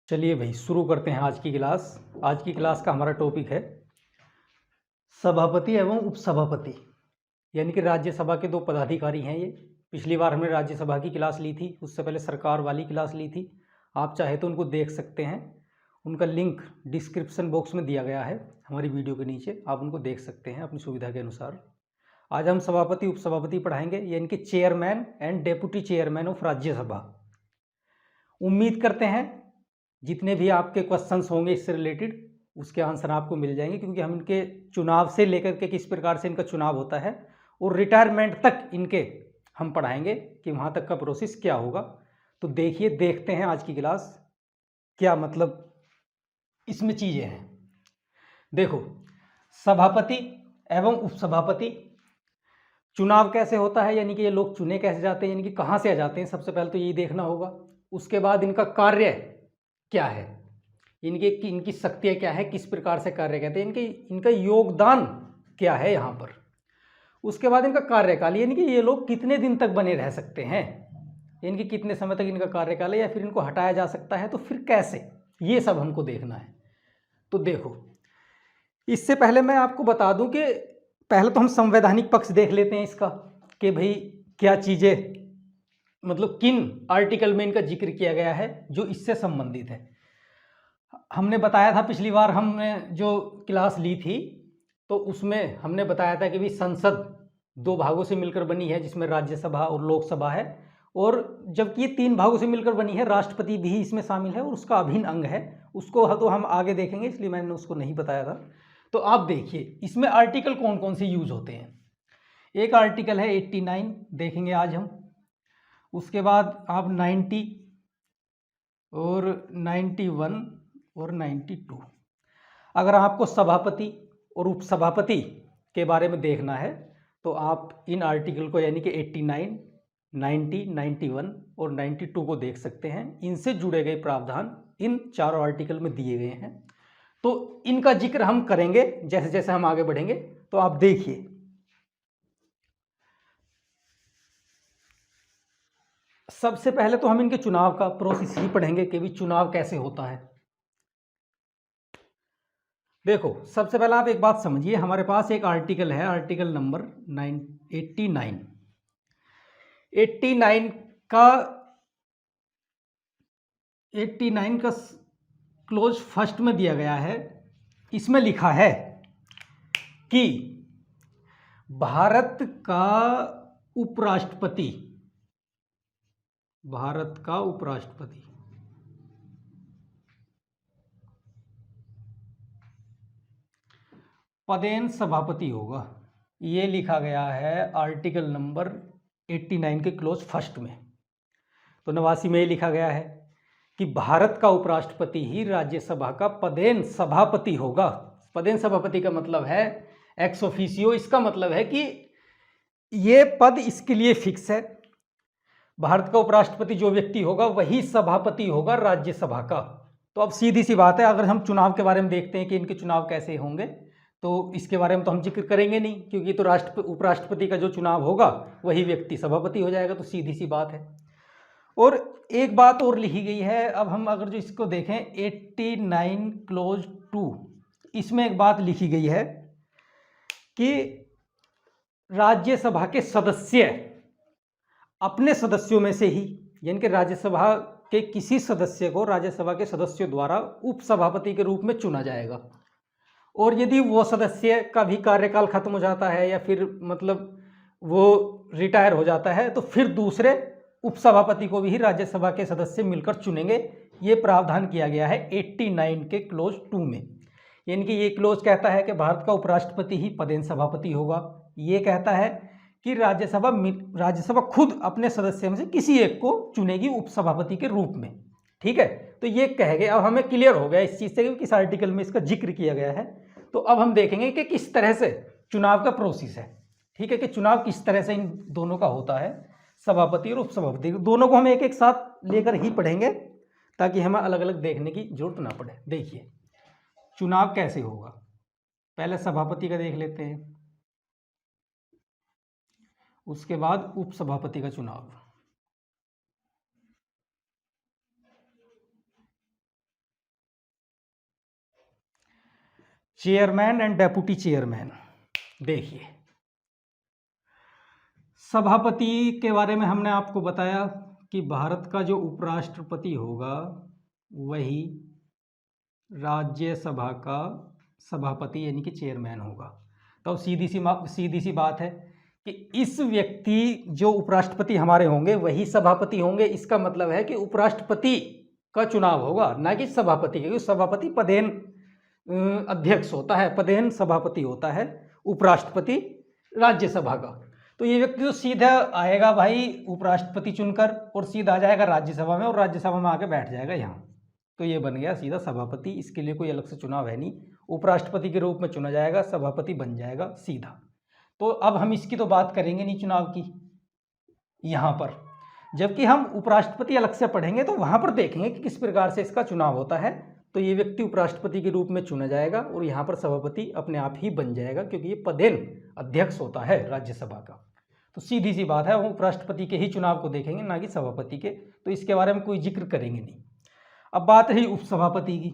चलिए भाई शुरू करते हैं आज की क्लास। आज की क्लास का हमारा टॉपिक है सभापति एवं उपसभापति, यानी कि राज्यसभा के दो पदाधिकारी हैं ये। पिछली बार हमने राज्यसभा की क्लास ली थी, उससे पहले सरकार वाली क्लास ली थी। आप चाहे तो उनको देख सकते हैं, उनका लिंक डिस्क्रिप्शन बॉक्स में दिया गया है हमारी वीडियो के नीचे, आप उनको देख सकते हैं अपनी सुविधा के अनुसार। आज हम सभापति उपसभापति पढ़ाएंगे, यानी कि chairman and deputy chairman of Rajya Sabha. उम्मीद करते हैं जितने भी आपके क्वेश्चंस होंगे इससे रिलेटेड उसके आंसर आपको मिल जाएंगे, क्योंकि हम इनके चुनाव से लेकर के किस प्रकार से इनका चुनाव होता है और रिटायरमेंट तक इनके हम पढ़ाएंगे कि वहाँ तक का प्रोसेस क्या होगा। तो देखिए, देखते हैं आज की क्लास क्या मतलब इसमें चीज़ें हैं। देखो, सभापति एवं उपसभापति चुनाव कैसे होता है, यानी कि ये लोग चुने कैसे जाते हैं, यानी कि कहाँ से आ जाते हैं, सबसे पहले तो यही देखना होगा। उसके बाद इनका कार्य क्या है, इनकी शक्तियाँ क्या है, किस प्रकार से कार्य करते हैं, इनका योगदान क्या है यहाँ पर। उसके बाद इनका कार्यकाल, यानी कि ये लोग कितने दिन तक बने रह सकते हैं, इनकी कितने समय तक इनका कार्यकाल है, या फिर इनको हटाया जा सकता है तो फिर कैसे, ये सब हमको देखना है। तो देखो, इससे पहले मैं आपको बता दूं कि पहले तो हम संवैधानिक पक्ष देख लेते हैं इसका, कि भाई क्या चीज़ें मतलब किन आर्टिकल में इनका जिक्र किया गया है जो इससे संबंधित है। हमने बताया था पिछली बार हमने जो क्लास ली थी तो उसमें हमने बताया था कि भाई संसद दो भागों से मिलकर बनी है, जिसमें राज्यसभा और लोकसभा है, और जबकि ये तीन भागों से मिलकर बनी है, राष्ट्रपति भी इसमें शामिल है और उसका अभिन्न अंग है। उसको तो हम आगे देखेंगे, इसलिए मैंने उसको नहीं बताया था। तो आप देखिए इसमें आर्टिकल कौन कौन से यूज होते हैं। एक आर्टिकल है 89, देखेंगे आज हम। उसके बाद आप 90 और 91 और 92। अगर आपको सभापति और उपसभापति के बारे में देखना है तो आप इन आर्टिकल को, यानी कि 89, 90, 91 और 92 को देख सकते हैं। इनसे जुड़े गए प्रावधान इन चारों आर्टिकल में दिए गए हैं, तो इनका जिक्र हम करेंगे जैसे जैसे हम आगे बढ़ेंगे। तो आप देखिए, सबसे पहले तो हम इनके चुनाव का प्रोसेस ही पढ़ेंगे कि भी चुनाव कैसे होता है। देखो, सबसे पहले आप एक बात समझिए, हमारे पास एक आर्टिकल है, आर्टिकल नंबर 89। 89 का क्लोज फर्स्ट में दिया गया है। इसमें लिखा है कि भारत का उपराष्ट्रपति पदेन सभापति होगा। ये लिखा गया है आर्टिकल नंबर 89 के क्लोज फर्स्ट में। तो 89 में ये लिखा गया है कि भारत का उपराष्ट्रपति ही राज्यसभा का पदेन सभापति होगा। पदेन सभापति का मतलब है एक्स ऑफिसियो। इसका मतलब है कि ये पद इसके लिए फिक्स है, भारत का उपराष्ट्रपति जो व्यक्ति होगा वही सभापति होगा राज्यसभा का। तो अब सीधी सी बात है, अगर हम चुनाव के बारे में देखते हैं कि इनके चुनाव कैसे होंगे, तो इसके बारे में तो हम जिक्र करेंगे नहीं, क्योंकि तो उपराष्ट्रपति का जो चुनाव होगा वही व्यक्ति सभापति हो जाएगा। तो सीधी सी बात है। और एक बात और लिखी गई है, अब हम अगर जो इसको देखें 89 क्लोज 2, इसमें एक बात लिखी गई है कि राज्यसभा के सदस्य अपने सदस्यों में से ही, यानी कि राज्यसभा के किसी सदस्य को राज्यसभा के सदस्यों द्वारा उपसभापति के रूप में चुना जाएगा। और यदि वो सदस्य का भी कार्यकाल खत्म हो जाता है या फिर मतलब वो रिटायर हो जाता है, तो फिर दूसरे उपसभापति को भी राज्यसभा के सदस्य मिलकर चुनेंगे। ये प्रावधान किया गया है 89 के क्लोज 2 में। यानी कि ये क्लोज कहता है कि भारत का उपराष्ट्रपति ही पदेन सभापति होगा। ये कहता है कि राज्यसभा खुद अपने सदस्य में से किसी एक को चुनेगी उपसभापति के रूप में। ठीक है, तो ये कह गए। अब हमें क्लियर हो गया इस चीज़ से कि किस आर्टिकल में इसका जिक्र किया गया है। तो अब हम देखेंगे कि किस तरह से चुनाव का प्रोसेस है। ठीक है, कि चुनाव किस तरह से इन दोनों का होता है, सभापति और उपसभापति, दोनों को हम एक एक साथ लेकर ही पढ़ेंगे ताकि हमें अलग अलग देखने की जरूरत ना पड़े। देखिए चुनाव कैसे होगा, पहले सभापति का देख लेते हैं, उसके बाद उपसभापति का चुनाव। Chairman and deputy chairman. देखिए, सभापति के बारे में हमने आपको बताया कि भारत का जो उपराष्ट्रपति होगा वही राज्यसभा का सभापति यानी कि चेयरमैन होगा। तो सीधी सी बात है कि इस व्यक्ति जो उपराष्ट्रपति हमारे होंगे वही सभापति होंगे। इसका मतलब है कि उपराष्ट्रपति का चुनाव होगा, ना कि सभापति, क्योंकि सभापति पदेन अध्यक्ष होता है, पदेन सभापति होता है उपराष्ट्रपति राज्यसभा का। तो ये व्यक्ति तो सीधा आएगा भाई उपराष्ट्रपति चुनकर और सीधा आ जाएगा राज्यसभा में और राज्यसभा में आके बैठ जाएगा यहाँ। तो ये बन गया सीधा सभापति। इसके लिए कोई अलग से चुनाव है नहीं, उपराष्ट्रपति के रूप में चुना जाएगा, सभापति बन जाएगा सीधा। तो अब हम इसकी तो बात करेंगे नहीं चुनाव की यहाँ पर, जबकि हम उपराष्ट्रपति अलग से पढ़ेंगे तो वहाँ पर देखेंगे कि किस प्रकार से इसका चुनाव होता है। तो ये व्यक्ति उपराष्ट्रपति के रूप में चुना जाएगा और यहाँ पर सभापति अपने आप ही बन जाएगा, क्योंकि ये पदेन अध्यक्ष होता है राज्यसभा का। तो सीधी सी बात है, वो उपराष्ट्रपति के ही चुनाव को देखेंगे, ना कि सभापति के। तो इसके बारे में कोई जिक्र करेंगे नहीं। अब बात रही उपसभापति की।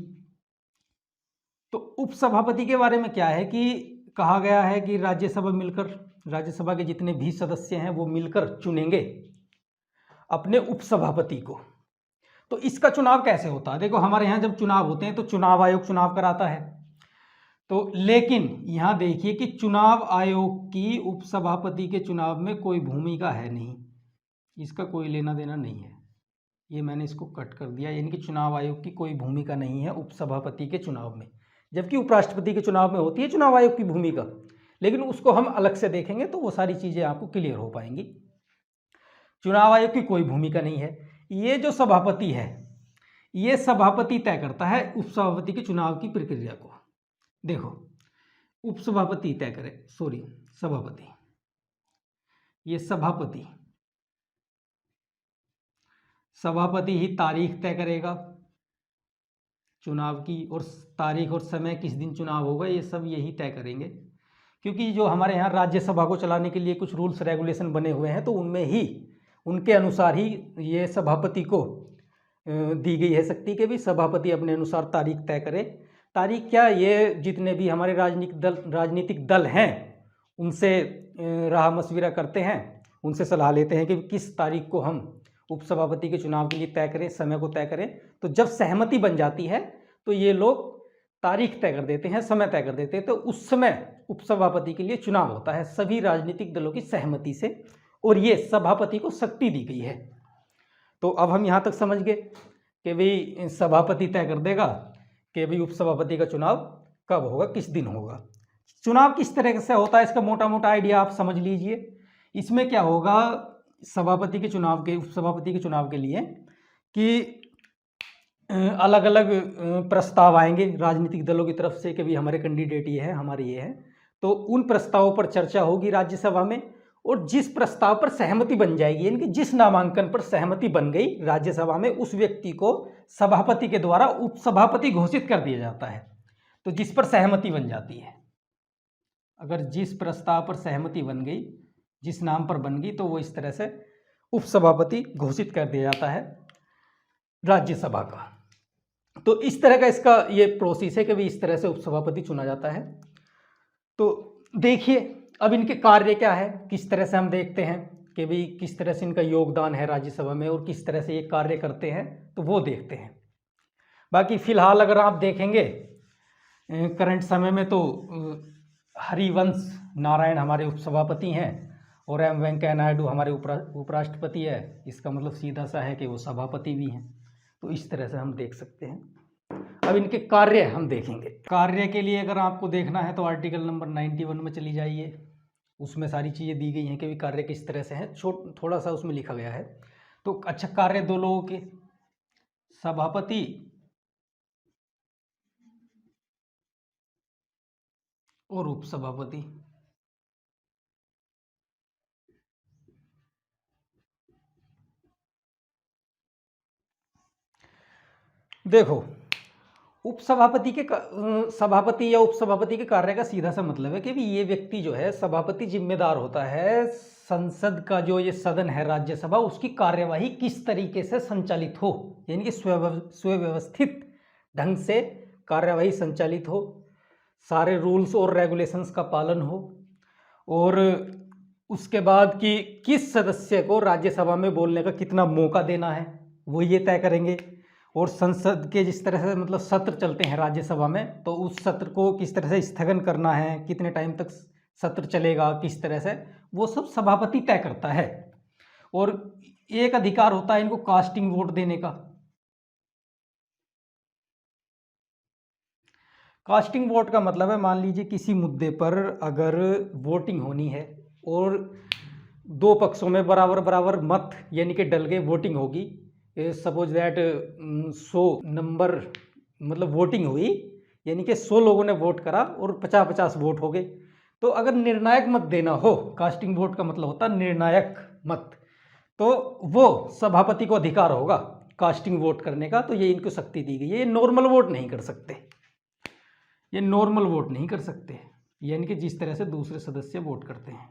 तो उपसभापति के बारे में क्या है कि कहा गया है कि राज्यसभा के जितने भी सदस्य हैं वो मिलकर चुनेंगे अपने उपसभापति को। तो इसका चुनाव कैसे होता है? देखो, हमारे यहाँ जब चुनाव होते हैं तो चुनाव आयोग चुनाव कराता है। तो लेकिन यहाँ देखिए कि चुनाव आयोग की उपसभापति के चुनाव में कोई भूमिका है नहीं, इसका कोई लेना देना नहीं है। ये मैंने इसको कट कर दिया, यानी कि चुनाव आयोग की कोई भूमिका नहीं है उपसभापति के चुनाव में, जबकि उपराष्ट्रपति के चुनाव में होती है चुनाव आयोग की भूमिका। लेकिन उसको हम अलग से देखेंगे तो वो सारी चीज़ें आपको क्लियर हो पाएंगी। चुनाव आयोग की कोई भूमिका नहीं है। ये जो सभापति है, ये सभापति तय करता है उपसभापति के चुनाव की प्रक्रिया को। देखो, उपसभापति तय करे, सभापति, ये सभापति ही तारीख तय करेगा चुनाव की, और तारीख और समय किस दिन चुनाव होगा ये सब यही तय करेंगे। क्योंकि जो हमारे यहाँ राज्यसभा को चलाने के लिए कुछ रूल्स रेगुलेशन बने हुए हैं, तो उनमें ही उनके अनुसार ही ये सभापति को दी गई है शक्ति के भी सभापति अपने अनुसार तारीख तय करे। तारीख क्या, ये जितने भी हमारे राजनीतिक दल हैं उनसे राह मशविरा करते हैं, उनसे सलाह लेते हैं कि किस तारीख को हम उपसभापति के चुनाव के लिए तय करें, समय को तय करें। तो जब सहमति बन जाती है तो ये लोग तारीख तय कर देते हैं, समय तय कर देते हैं। तो उस समय उपसभापति के लिए चुनाव होता है सभी राजनीतिक दलों की सहमति से, और ये सभापति को शक्ति दी गई है। तो अब हम यहाँ तक समझ गए कि भाई सभापति तय कर देगा कि भाई उपसभापति का चुनाव कब होगा, किस दिन होगा। चुनाव किस तरह से होता है इसका मोटा मोटा आइडिया आप समझ लीजिए। इसमें क्या होगा, सभापति के चुनाव के, उपसभापति के चुनाव के लिए कि अलग अलग प्रस्ताव आएंगे राजनीतिक दलों की तरफ से कि भाई हमारे कैंडिडेट ये है, हमारे ये है। तो उन प्रस्तावों पर चर्चा होगी राज्यसभा में, और जिस प्रस्ताव पर सहमति बन जाएगी, यानी कि जिस नामांकन पर सहमति बन गई राज्यसभा में, उस व्यक्ति को सभापति के द्वारा उपसभापति घोषित कर दिया जाता है। तो जिस पर सहमति बन जाती है, अगर जिस प्रस्ताव पर सहमति बन गई, जिस नाम पर बन गई, तो वो इस तरह से उपसभापति घोषित कर दिया जाता है राज्यसभा का। तो इस तरह का इसका ये प्रोसेस है कि भाई इस तरह से उपसभापति चुना जाता है। तो देखिए अब इनके कार्य क्या है, किस तरह से हम देखते हैं कि भाई किस तरह से इनका योगदान है राज्यसभा में और किस तरह से ये कार्य करते हैं, तो वो देखते हैं। बाकी फिलहाल अगर आप देखेंगे करंट समय में तो हरिवंश नारायण हमारे उपसभापति हैं और एम वेंकैया नायडू हमारे उपराष्ट्रपति है। इसका मतलब सीधा सा है कि वो सभापति भी हैं। तो इस तरह से हम देख सकते हैं। अब इनके कार्य हम देखेंगे। कार्य के लिए अगर आपको देखना है तो आर्टिकल नंबर 91 में चली जाइए, उसमें सारी चीज़ें दी गई हैं कि भी कार्य किस तरह से हैं। थोड़ा सा उसमें लिखा गया है। तो अच्छा, कार्य दो लोगों के, सभापति और उपसभापति। देखो, उपसभापति के सभापति या उपसभापति के कार्य का सीधा सा मतलब है कि भी ये व्यक्ति जो है, सभापति जिम्मेदार होता है संसद का जो ये सदन है राज्यसभा, उसकी कार्यवाही किस तरीके से संचालित हो, यानी कि सुव्यवस्थित ढंग से कार्यवाही संचालित हो, सारे रूल्स और रेगुलेशंस का पालन हो, और उसके बाद कि किस सदस्य को राज्यसभा में बोलने का कितना मौका देना है वो ये तय करेंगे। और संसद के जिस तरह से मतलब सत्र चलते हैं राज्यसभा में, तो उस सत्र को किस तरह से स्थगन करना है, कितने टाइम तक सत्र चलेगा, किस तरह से, वो सब सभापति तय करता है। और एक अधिकार होता है इनको कास्टिंग वोट देने का। कास्टिंग वोट का मतलब है, मान लीजिए किसी मुद्दे पर अगर वोटिंग होनी है और दो पक्षों में बराबर बराबर मत यानी कि डल के वोटिंग होगी, सपोज दैट 100 नंबर मतलब वोटिंग हुई, यानी कि 100 लोगों ने वोट करा और 50-50 वोट हो गए। तो अगर निर्णायक मत देना हो, कास्टिंग वोट का मतलब होता है निर्णायक मत, तो वो सभापति को अधिकार होगा कास्टिंग वोट करने का। तो ये इनको शक्ति दी गई है। ये नॉर्मल वोट नहीं कर सकते, ये नॉर्मल वोट नहीं कर सकते, यानी कि जिस तरह से दूसरे सदस्य वोट करते हैं,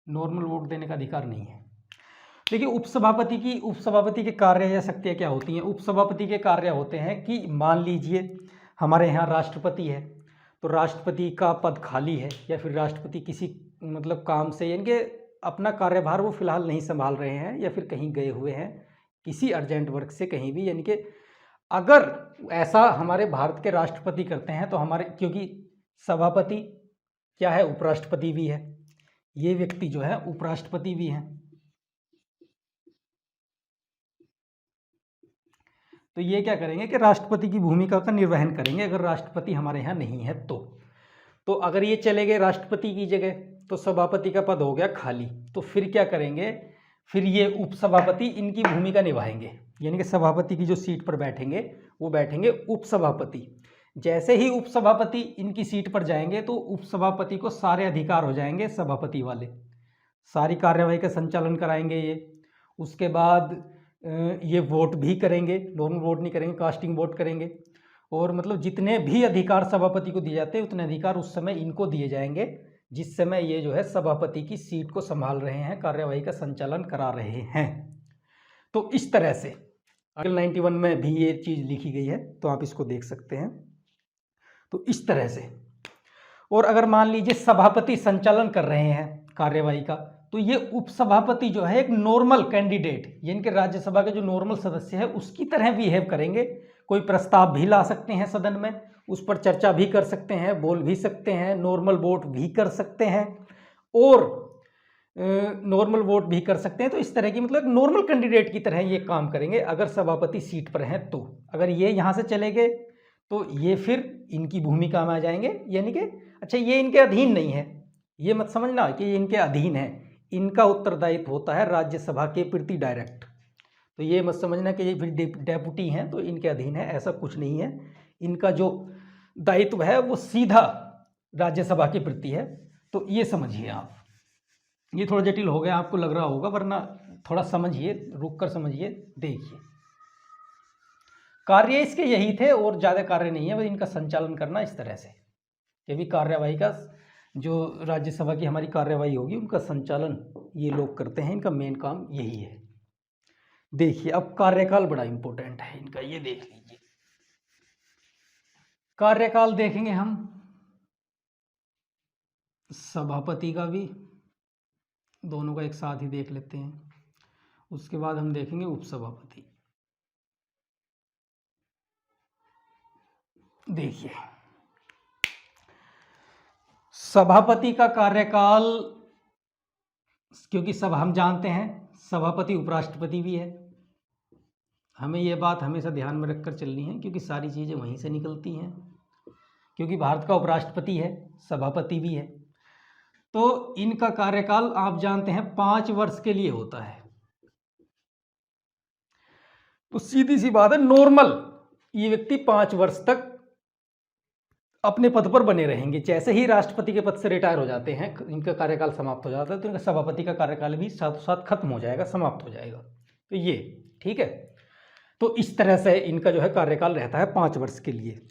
नॉर्मल वोट देने का अधिकार नहीं है। देखिए उपसभापति के कार्य या शक्तियाँ क्या होती हैं। उपसभापति के कार्य होते हैं कि मान लीजिए हमारे यहाँ राष्ट्रपति है, तो राष्ट्रपति का पद खाली है या फिर राष्ट्रपति किसी मतलब काम से यानी कि अपना कार्यभार वो फिलहाल नहीं संभाल रहे हैं या फिर कहीं गए हुए हैं किसी अर्जेंट वर्क से कहीं भी, यानी कि अगर ऐसा हमारे भारत के राष्ट्रपति करते हैं तो हमारे, क्योंकि सभापति क्या है, उपराष्ट्रपति भी है, ये व्यक्ति जो है उपराष्ट्रपति भी हैं, तो ये क्या करेंगे कि राष्ट्रपति की भूमिका का निर्वहन करेंगे अगर राष्ट्रपति हमारे यहाँ नहीं है तो अगर ये चले गए राष्ट्रपति की जगह तो सभापति का पद हो गया खाली, तो फिर क्या करेंगे, फिर ये उपसभापति इनकी भूमिका निभाएंगे, यानी कि सभापति की जो सीट पर बैठेंगे वो बैठेंगे उपसभापति। जैसे ही उपसभापति इनकी सीट पर जाएंगे तो उपसभापति को सारे अधिकार हो जाएंगे सभापति वाले, सारी कार्यवाही का संचालन कराएंगे ये। उसके बाद ये वोट भी करेंगे, नॉर्मल वोट नहीं करेंगे, कास्टिंग वोट करेंगे, और मतलब जितने भी अधिकार सभापति को दिए जाते हैं उतने अधिकार उस समय इनको दिए जाएंगे जिस समय ये जो है सभापति की सीट को संभाल रहे हैं, कार्यवाही का संचालन करा रहे हैं। तो इस तरह से आर्टिकल 91 में भी ये चीज़ लिखी गई है, तो आप इसको देख सकते हैं। तो इस तरह से, और अगर मान लीजिए सभापति संचालन कर रहे हैं कार्यवाही का, तो ये उपसभापति जो है एक नॉर्मल कैंडिडेट यानी कि राज्यसभा के जो नॉर्मल सदस्य है उसकी तरह बिहेव करेंगे। कोई प्रस्ताव भी ला सकते हैं सदन में, उस पर चर्चा भी कर सकते हैं, बोल भी सकते हैं, नॉर्मल वोट भी कर सकते हैं तो इस तरह की मतलब नॉर्मल कैंडिडेट की तरह ये काम करेंगे अगर सभापति सीट पर हैं। तो अगर ये यहाँ से चले गए तो ये फिर इनकी भूमिका में आ जाएंगे, यानी कि अच्छा ये इनके अधीन नहीं है, ये मत समझना कि ये इनके अधीन है, इनका उत्तरदायित्व होता है राज्यसभा के प्रति डायरेक्ट। तो ये मत समझना कि ये फिर डेपुटी हैं तो इनके अधीन है, ऐसा कुछ नहीं है। इनका जो दायित्व है वो सीधा राज्यसभा के प्रति है। तो ये समझिए आप, ये थोड़ा जटिल हो गया आपको लग रहा होगा, वरना थोड़ा समझिए, रुक कर समझिए, देखिए। कार्य इसके यही थे और ज़्यादा कार्य नहीं है, बस इनका संचालन करना इस तरह से। ये भी कार्यवाही का जो राज्यसभा की हमारी कार्यवाही होगी उनका संचालन ये लोग करते हैं, इनका मेन काम यही है। देखिए अब कार्यकाल बड़ा इंपॉर्टेंट है इनका, ये देख लीजिए। कार्यकाल देखेंगे हम सभापति का भी, दोनों का एक साथ ही देख लेते हैं। उसके बाद हम देखेंगे उपसभापति। देखिए सभापति का कार्यकाल, क्योंकि सब हम जानते हैं सभापति उपराष्ट्रपति भी है, हमें ये बात हमेशा ध्यान में रखकर चलनी है क्योंकि सारी चीज़ें वहीं से निकलती हैं। क्योंकि भारत का उपराष्ट्रपति है, सभापति भी है, तो इनका कार्यकाल आप जानते हैं 5 वर्ष के लिए होता है। तो सीधी सी बात है, नॉर्मल ये व्यक्ति 5 वर्ष तक अपने पद पर बने रहेंगे। जैसे ही राष्ट्रपति के पद से रिटायर हो जाते हैं, इनका कार्यकाल समाप्त हो जाता है, तो इनका सभापति का कार्यकाल भी साथ साथ खत्म हो जाएगा, समाप्त हो जाएगा। तो ये ठीक है। तो इस तरह से इनका जो है कार्यकाल रहता है 5 वर्ष के लिए।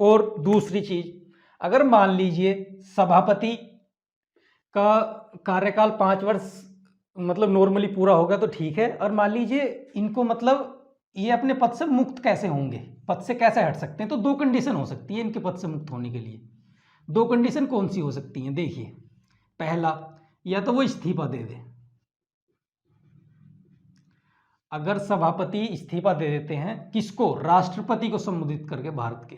और दूसरी चीज, अगर मान लीजिए सभापति का कार्यकाल 5 वर्ष मतलब नॉर्मली पूरा होगा तो ठीक है, और मान लीजिए इनको मतलब ये अपने पद से मुक्त कैसे होंगे, पद से कैसे हट सकते हैं, तो दो कंडीशन हो सकती है इनके पद से मुक्त होने के लिए। दो कंडीशन कौन सी हो सकती हैं, देखिए, पहला, या तो वो इस्तीफा दे दे। अगर सभापति इस्तीफा दे देते हैं, किसको, राष्ट्रपति को संबोधित करके भारत के,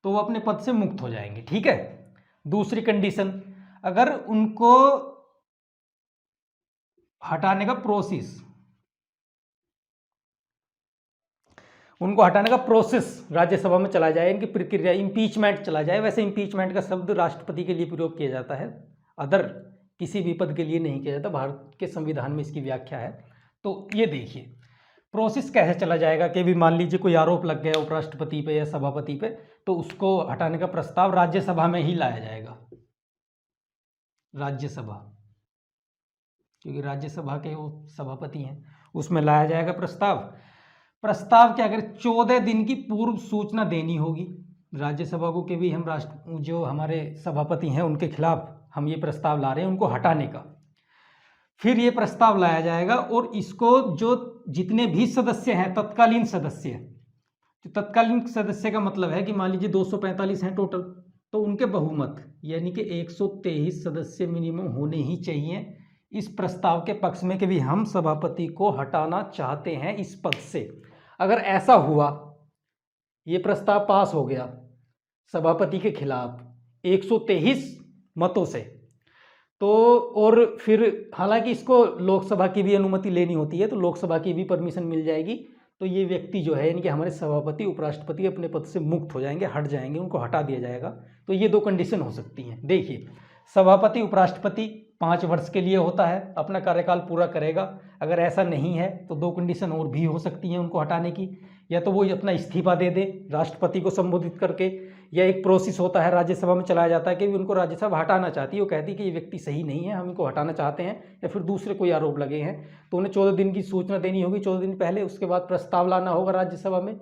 तो वो अपने पद से मुक्त हो जाएंगे, ठीक है। दूसरी कंडीशन, अगर उनको हटाने का प्रोसेस राज्यसभा में चला जाए, इनकी प्रक्रिया इम्पीचमेंट चला जाए। वैसे इम्पीचमेंट का शब्द राष्ट्रपति के लिए प्रयोग किया जाता है, अदर किसी भी पद के लिए नहीं किया जाता। भारत के संविधान में इसकी व्याख्या है। तो ये देखिए प्रोसेस कैसे चला जाएगा कि भी मान लीजिए कोई आरोप लग गया उपराष्ट्रपति पे या सभापति पे, तो उसको हटाने का प्रस्ताव राज्यसभा में ही लाया जाएगा। राज्यसभा, क्योंकि राज्यसभा के वो सभापति हैं, उसमें लाया जाएगा प्रस्ताव क्या करें, 14 दिन की पूर्व सूचना देनी होगी राज्यसभा को कि भी हम जो हमारे सभापति हैं उनके खिलाफ हम ये प्रस्ताव ला रहे हैं उनको हटाने का। फिर ये प्रस्ताव लाया जाएगा और इसको जो जितने भी सदस्य हैं, तत्कालीन सदस्य, तो तत्कालीन सदस्य का मतलब है कि मान लीजिए 245 हैं टोटल, तो उनके बहुमत यानी कि 123 सदस्य मिनिमम होने ही चाहिए इस प्रस्ताव के पक्ष में कि भी हम सभापति को हटाना चाहते हैं इस पद से। अगर ऐसा हुआ, ये प्रस्ताव पास हो गया सभापति के खिलाफ 123 मतों से, तो और फिर हालांकि इसको लोकसभा की भी अनुमति लेनी होती है, तो लोकसभा की भी परमिशन मिल जाएगी, तो ये व्यक्ति जो है यानी कि हमारे सभापति उपराष्ट्रपति अपने पद से मुक्त हो जाएंगे, हट जाएंगे, उनको हटा दिया जाएगा। तो ये दो कंडीशन हो सकती हैं। देखिए, सभापति उपराष्ट्रपति 5 वर्ष के लिए होता है, अपना कार्यकाल पूरा करेगा। अगर ऐसा नहीं है तो दो कंडीशन और भी हो सकती हैं उनको हटाने की, या तो वो अपना इस्तीफा दे दे राष्ट्रपति को संबोधित करके, या एक प्रोसेस होता है राज्यसभा में चलाया जाता है कि उनको राज्यसभा हटाना चाहती है, वो कहती है कि ये व्यक्ति सही नहीं है, हम इनको हटाना चाहते हैं, या फिर दूसरे कोई आरोप लगे हैं, तो उन्हें 14 दिन की सूचना देनी होगी, 14 दिन पहले। उसके बाद प्रस्ताव लाना होगा राज्यसभा में,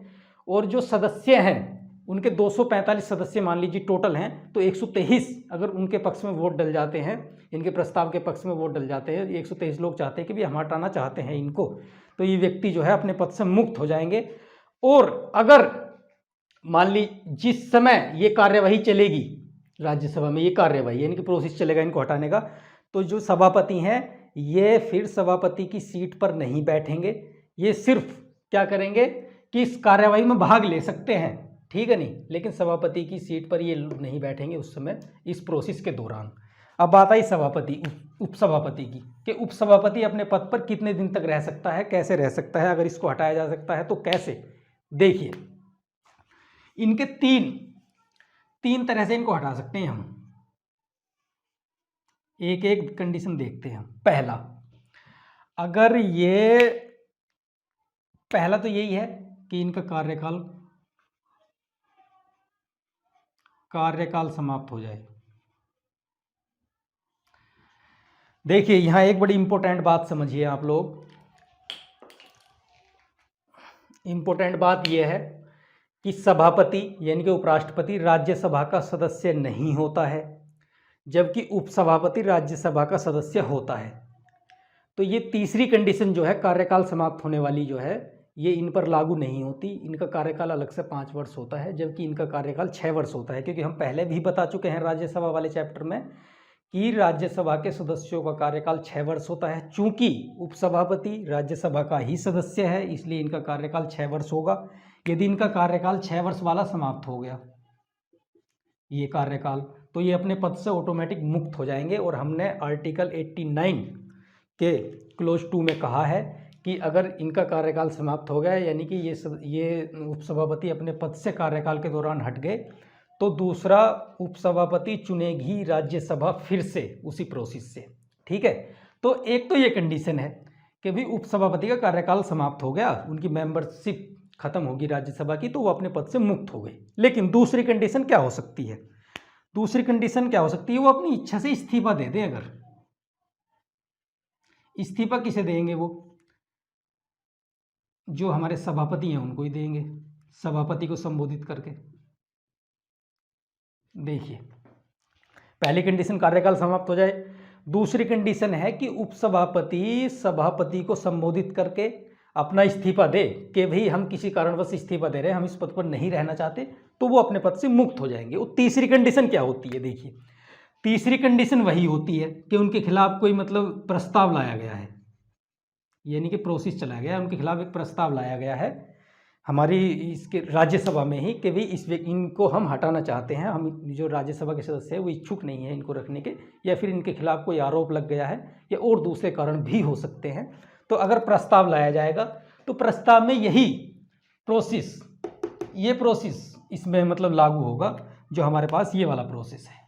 और जो सदस्य हैं उनके 245 सदस्य मान लीजिए टोटल हैं, तो 123 अगर उनके पक्ष में वोट डल जाते हैं, इनके प्रस्ताव के पक्ष में वोट डल जाते हैं, 123 लोग चाहते हैं कि भी हम हटाना चाहते हैं इनको, तो ये व्यक्ति जो है अपने पद से मुक्त हो जाएंगे। और अगर मान ली जिस समय ये कार्यवाही चलेगी राज्यसभा में, ये कार्यवाही यानी कि प्रोसेस चलेगा इनको हटाने का, तो जो सभापति हैं ये फिर सभापति की सीट पर नहीं बैठेंगे, ये सिर्फ क्या करेंगे कि इस कार्यवाही में भाग ले सकते हैं, ठीक है नहीं, लेकिन सभापति की सीट पर ये नहीं बैठेंगे उस समय इस प्रोसेस के दौरान। अब बात आई सभापति उपसभापति की, कि उपसभापति अपने पद पर कितने दिन तक रह सकता है, कैसे रह सकता है, अगर इसको हटाया जा सकता है तो कैसे। देखिए, इनके तीन तरह से इनको हटा सकते हैं हम, एक एक कंडीशन देखते हैं। पहला, अगर ये पहला तो यही है कि इनका कार्यकाल समाप्त हो जाए। देखिए, यहां एक बड़ी इंपॉर्टेंट बात समझिए आप लोग। इंपॉर्टेंट बात यह है कि सभापति यानी कि उपराष्ट्रपति राज्यसभा का सदस्य नहीं होता है, जबकि उपसभापति राज्यसभा का सदस्य होता है। तो ये तीसरी कंडीशन जो है कार्यकाल समाप्त होने वाली जो है, ये इन पर लागू नहीं होती। इनका कार्यकाल अलग से 5 वर्ष होता है, जबकि इनका कार्यकाल 6 वर्ष होता है, क्योंकि हम पहले भी बता चुके हैं राज्यसभा वाले चैप्टर में कि राज्यसभा के सदस्यों का कार्यकाल 6 वर्ष होता है। चूंकि उपसभापति राज्यसभा का ही सदस्य है, इसलिए इनका कार्यकाल 6 वर्ष होगा। यदि इनका कार्यकाल 6 वर्ष वाला समाप्त हो गया ये कार्यकाल, तो ये अपने पद से ऑटोमेटिक मुक्त हो जाएंगे। और हमने आर्टिकल 89 के क्लोज 2 में कहा है कि अगर इनका कार्यकाल समाप्त हो गया, यानी कि ये उपसभापति अपने पद से कार्यकाल के दौरान हट गए, तो दूसरा उपसभापति चुनेगी राज्यसभा फिर से उसी प्रोसेस से, ठीक है। तो एक तो ये कंडीशन है कि भी उपसभापति का कार्यकाल समाप्त हो गया, उनकी मेंबरशिप खत्म होगी राज्यसभा की, तो वो अपने पद से मुक्त हो गए। लेकिन दूसरी कंडीशन क्या हो सकती है, दूसरी कंडीशन क्या हो सकती है, वो अपनी इच्छा से इस्तीफा दे दें। अगर इस्तीफा किसे देंगे, वो जो हमारे सभापति हैं उनको ही देंगे, सभापति को संबोधित करके। देखिए, पहली कंडीशन कार्यकाल समाप्त हो जाए। दूसरी कंडीशन है कि उपसभापति सभापति को संबोधित करके अपना इस्तीफा दे कि भाई हम किसी कारणवश इस्तीफा दे रहे हैं, हम इस पद पर नहीं रहना चाहते, तो वो अपने पद से मुक्त हो जाएंगे। और तीसरी कंडीशन क्या होती है, देखिए तीसरी कंडीशन वही होती है कि उनके खिलाफ कोई मतलब प्रस्ताव लाया गया है, यानी कि प्रोसेस चला गया है, उनके खिलाफ एक प्रस्ताव लाया गया है हमारी इसके राज्यसभा में ही कि भाई इनको हम हटाना चाहते हैं, हम जो राज्यसभा के सदस्य हैं वो इच्छुक नहीं है इनको रखने के, या फिर इनके खिलाफ कोई आरोप लग गया है या और दूसरे कारण भी हो सकते हैं। तो अगर प्रस्ताव लाया जाएगा तो प्रस्ताव में यही प्रोसेस, ये प्रोसेस इसमें मतलब लागू होगा, जो हमारे पास ये वाला प्रोसेस है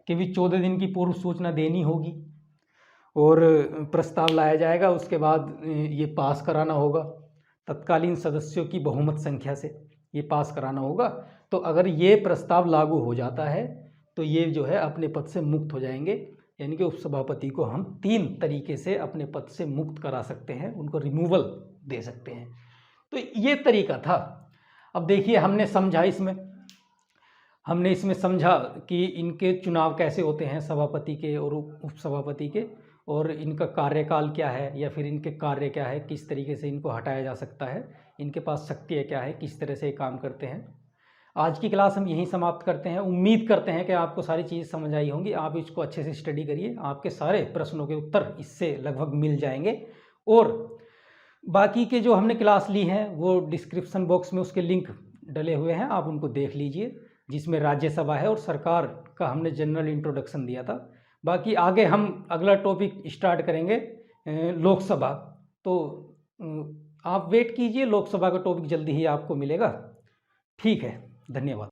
कि भी 14 दिन की पूर्व सूचना देनी होगी और प्रस्ताव लाया जाएगा, उसके बाद ये पास कराना होगा तत्कालीन सदस्यों की बहुमत संख्या से, ये पास कराना होगा। तो अगर ये प्रस्ताव लागू हो जाता है तो ये जो है अपने पद से मुक्त हो जाएंगे, यानी कि उपसभापति को हम 3 तरीके से अपने पद से मुक्त करा सकते हैं, उनको रिमूवल दे सकते हैं। तो ये तरीका था। अब देखिए हमने इसमें समझा कि इनके चुनाव कैसे होते हैं, सभापति के और उपसभापति के, और इनका कार्यकाल क्या है या फिर इनके कार्य क्या है, किस तरीके से इनको हटाया जा सकता है, इनके पास शक्ति क्या है, किस तरह से ये काम करते हैं। आज की क्लास हम यहीं समाप्त करते हैं। उम्मीद करते हैं कि आपको सारी चीज़ समझ आई होंगी। आप इसको अच्छे से स्टडी करिए, आपके सारे प्रश्नों के उत्तर इससे लगभग मिल जाएंगे। और बाकी के जो हमने क्लास ली हैं वो डिस्क्रिप्शन बॉक्स में उसके लिंक डले हुए हैं, आप उनको देख लीजिए, जिसमें राज्यसभा है और सरकार का हमने जनरल इंट्रोडक्शन दिया था। बाकी आगे हम अगला टॉपिक स्टार्ट करेंगे लोकसभा, तो आप वेट कीजिए, लोकसभा का टॉपिक जल्दी ही आपको मिलेगा। ठीक है, धन्यवाद।